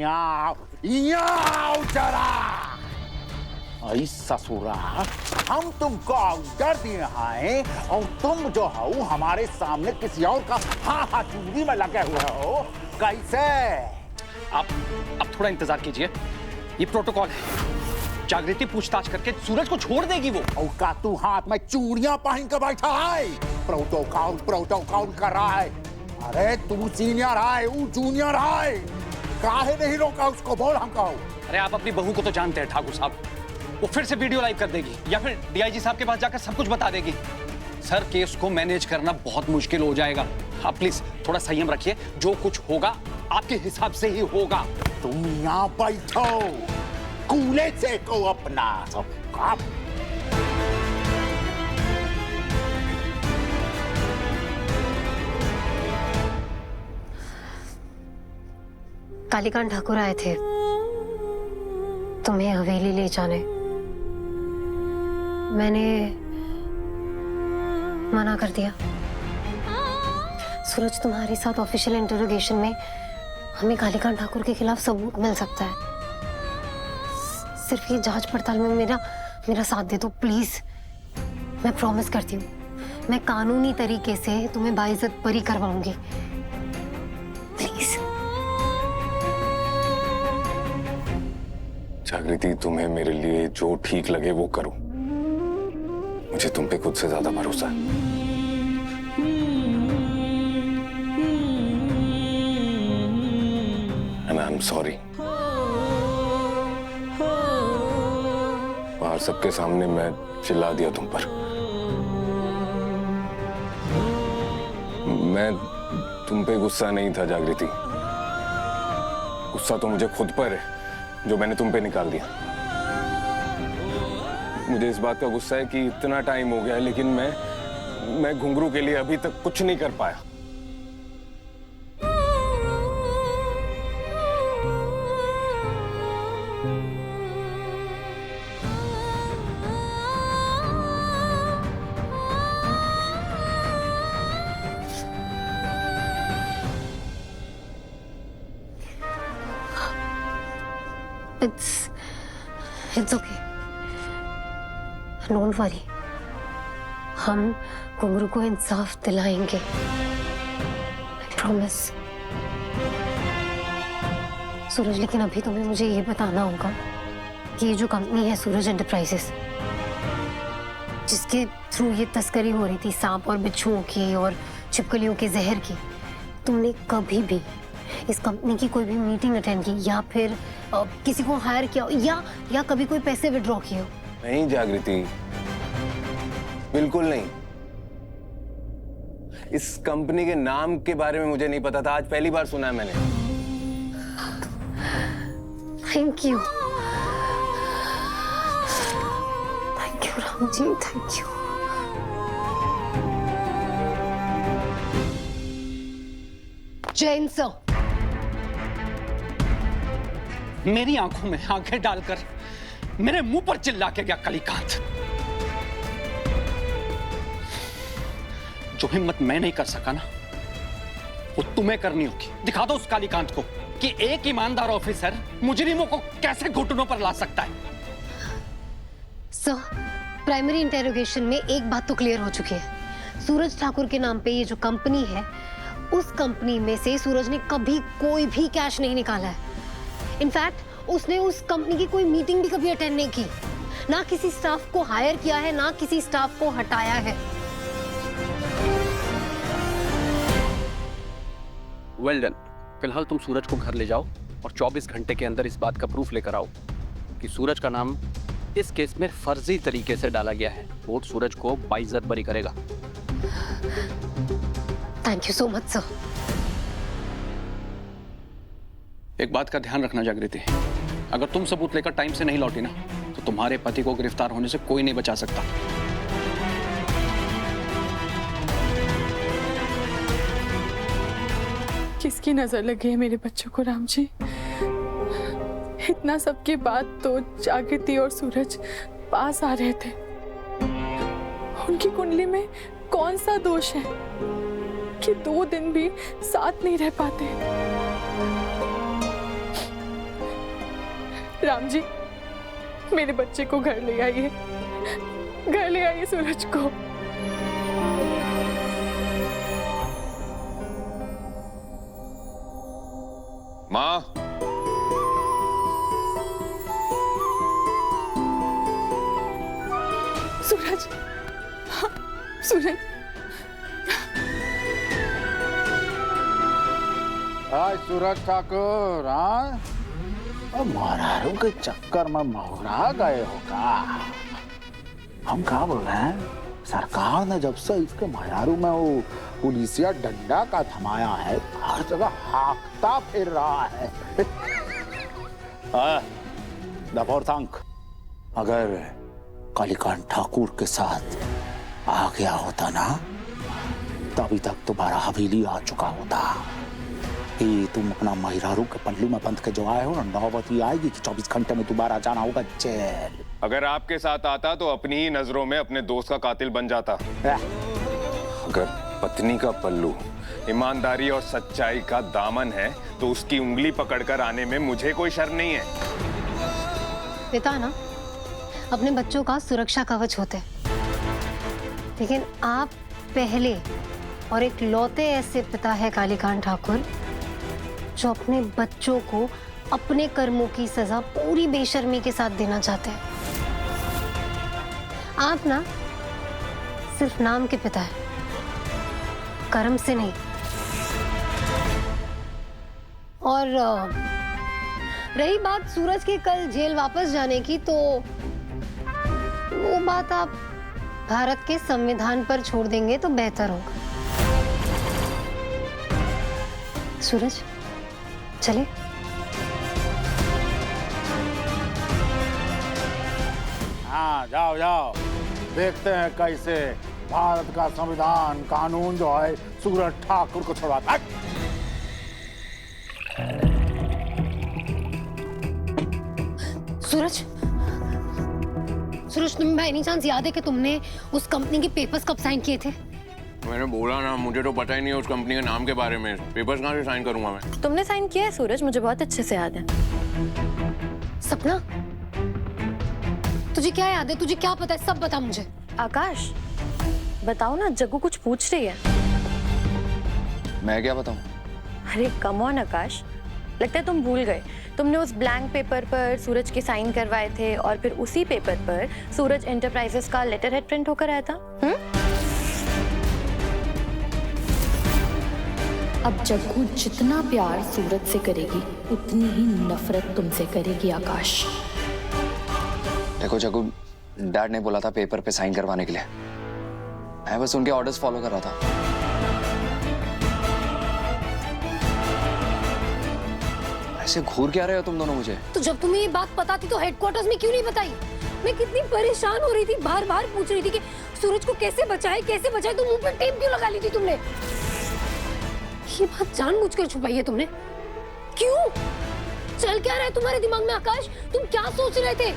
याओ जरा। ऐ ससुरा, हम तुमको ऑर्डर दिए हैं और तुम जो हो हमारे सामने किसी और का हाँ चूड़ी में लगे हुए हो। कैसे? आप थोड़ा इंतजार कीजिए, ये प्रोटोकॉल है। जागृति पूछताछ करके सूरज को छोड़ देगी वो। और का तू हाथ में चूड़ियां पहन के बैठा है? प्रोटोकॉल कर रहा है। अरे तू सीनियर है, वो जूनियर है, काहे नहीं रोका उसको? बोल हमको। अरे आप अपनी बहू को तो जानते हैं ठाकुर साहब, वो फिर से वीडियो लाइव कर देगी या फिर डीआईजी साहब के पास जाकर सब कुछ बता देगी। सर केस को मैनेज करना बहुत मुश्किल हो जाएगा। आप प्लीज थोड़ा संयम रखिए, जो कुछ होगा आपके हिसाब से ही होगा। तुम यहाँ बैठो, कूले से को अपना सब काम। कालीकांत ठाकुर आए थे तुम्हें हवेली ले जाने। मैंने मना कर दिया। सूरज, तुम्हारे साथ ऑफिशियल इंटरोगेशन में हमें कालीकांत ठाकुर के खिलाफ सबूत मिल सकता है। सिर्फ ये जांच पड़ताल में मेरा साथ दे दो प्लीज। मैं प्रॉमिस करती हूँ, मैं कानूनी तरीके से तुम्हें बाइज्जत बरी करवाऊंगी। प्लीज। जागृति, तुम्हें मेरे लिए जो ठीक लगे वो करो। मुझे तुम पे खुद से ज्यादा भरोसा है। And I'm sorry। बाहर सबके सामने मैं चिल्ला दिया तुम पर। मैं तुम पे गुस्सा नहीं था जागृति, गुस्सा तो मुझे खुद पर है जो मैंने तुम पे निकाल दिया। मुझे इस बात का गुस्सा है कि इतना टाइम हो गया है लेकिन मैं घुंघरू के लिए अभी तक कुछ नहीं कर पाया। It's okay. Don't worry. हम घुंघरू को इंसाफ दिलाएंगे। I promise. सूरज, लेकिन अभी तुम्हें मुझे ये बताना होगा कि ये जो कंपनी है सूरज एंटरप्राइजेस, जिसके थ्रू ये तस्करी हो रही थी सांप और बिच्छुओं की और छिपकलियों के जहर की, तुमने कभी भी इस कंपनी की कोई भी मीटिंग अटेंड की या फिर किसी को हायर किया या कभी कोई पैसे विड्रॉ किए? नहीं जागृति, बिल्कुल नहीं। इस कंपनी के नाम के बारे में मुझे नहीं पता था, आज पहली बार सुना है मैंने। Thank you Ram ji, thank you. Jain sir, मेरी आंखों में आंखें डालकर मेरे मुंह पर चिल्ला के गया कालीकांत। जो हिम्मत मैं नहीं कर सका ना, वो तुम्हें करनी होगी। दिखा दो उस कालीकांत को कि एक ईमानदार ऑफिसर मुजरिमों को कैसे घुटनों पर ला सकता है। सर, प्राइमरी इंटेरोगेशन में एक बात तो क्लियर हो चुकी है। सूरज ठाकुर के नाम पे ये जो कंपनी है, उस कंपनी में से सूरज ने कभी कोई भी कैश नहीं निकाला है। इनफैक्ट उसने उस कंपनी की कोई मीटिंग भी कभी अटेंड नहीं की, ना किसी स्टाफ को हायर किया है, ना किसी स्टाफ को हटाया है। Well done. फिलहाल तुम सूरज को घर ले जाओ और 24 घंटे के अंदर इस बात का प्रूफ लेकर आओ कि सूरज का नाम इस केस में फर्जी तरीके से डाला गया है। कोर्ट सूरज को बाइज्जत बरी करेगा। Thank you so much sir. एक बात का ध्यान रखना जागृति, अगर तुम सबूत लेकर टाइम से नहीं लौटी ना, तो तुम्हारे पति को गिरफ्तार होने से कोई नहीं बचा सकता। किसकी नजर लगी है मेरे बच्चों को राम जी? इतना सबके बाद तो जागृति और सूरज पास आ रहे थे। उनकी कुंडली में कौन सा दोष है कि 2 दिन भी साथ नहीं रह पाते? राम जी, मेरे बच्चे को घर ले आइए, घर ले आइए सूरज को। माँ, सूरज, हाँ, सूरज, आज सूरज ठाकुर, हाँ? अब महारारों के चक्कर में महुरा गए हो का? हम क्या बोल रहे हैं? सरकार ने जब से इसके महारारों में वो पुलिसिया डंडा का थमाया है, हर जगह हाकता फिर रहा है। दफौर सांक, अगर कालीकांत ठाकुर के साथ आ गया होता ना, तभी तक तुम्हारा हवेली आ चुका होता। कि तुम अपना महिरारू के पल्लू में बंद के जो आए हो ना, नौबत ये आएगी कि 24 घंटे में दोबारा जाना होगा जेल। अगर आपके साथ आता तो अपनी ही नजरों में अपने दोस्त का कातिल बन जाता। अगर पत्नी का पल्लू ईमानदारी और सच्चाई का दामन है तो उसकी उंगली पकड़कर आने में मुझे कोई शर्म नहीं है। पिता ना अपने बच्चों का सुरक्षा कवच होते हैं, लेकिन आप पहले और एक लौते ऐसे पिता है कालीकांत ठाकुर जो अपने बच्चों को अपने कर्मों की सजा पूरी बेशर्मी के साथ देना चाहते हैं। आप ना सिर्फ नाम के पिता है, कर्म से नहीं। और रही बात सूरज के कल जेल वापस जाने की, तो वो बात आप भारत के संविधान पर छोड़ देंगे तो बेहतर होगा। सूरज, चले। हाँ, जाओ जाओ, देखते हैं कैसे भारत का संविधान कानून जो है सूरज ठाकुर को छुड़वाता है। सूरज, सूरज, तुम्हें बाय एनी चांस याद है कि तुमने उस कंपनी के पेपर्स कब साइन किए थे? मैंने बोला ना, मुझे तो पता ही नहीं है उस कंपनी के नाम के बारे में। पेपर्स कहाँ से साइन करूंगा मैं? तुमने साइन किया है सूरज, मुझे बहुत अच्छे से याद है। सपना, तुझे क्या याद है? तुझे क्या पता है? सब बता मुझे। आकाश, बताओ ना, जग्गू कुछ पूछ रही है। मैं क्या बताऊं? अरे कम ऑन आकाश, लगता है तुम भूल गए। तुमने उस ब्लैंक पेपर पर सूरज के साइन करवाए थे और फिर उसी पेपर पर सूरज एंटरप्राइजेस का लेटर हेड प्रिंट होकर आया था। अब जग्गू जितना प्यार सूरज से करेगी उतनी ही नफरत तुमसे करेगी आकाश। देखो जग्गू, डैड ने बोला था पेपर पे साइन करवाने के लिए, मैं बस उनके ऑर्डर्स फॉलो कर रहा था। ऐसे घूर क्या रहे हो तुम दोनों मुझे? तो जब तुम्हें ये बात पता थी तो हेडक्वार्टर्स में क्यों नहीं बताई? मैं कितनी परेशान हो रही थी, बार बार पूछ रही थी कि सूरज को कैसे बचाए, कैसे बचाए। तो मुंह पे टेप क्यों लगा ली थी तुमने? ये बात जानबूझकर छुपाई है तुमने? क्यों? चल क्या रहा है तुम्हारे दिमाग में आकाश? तुम क्या सोच रहे थे?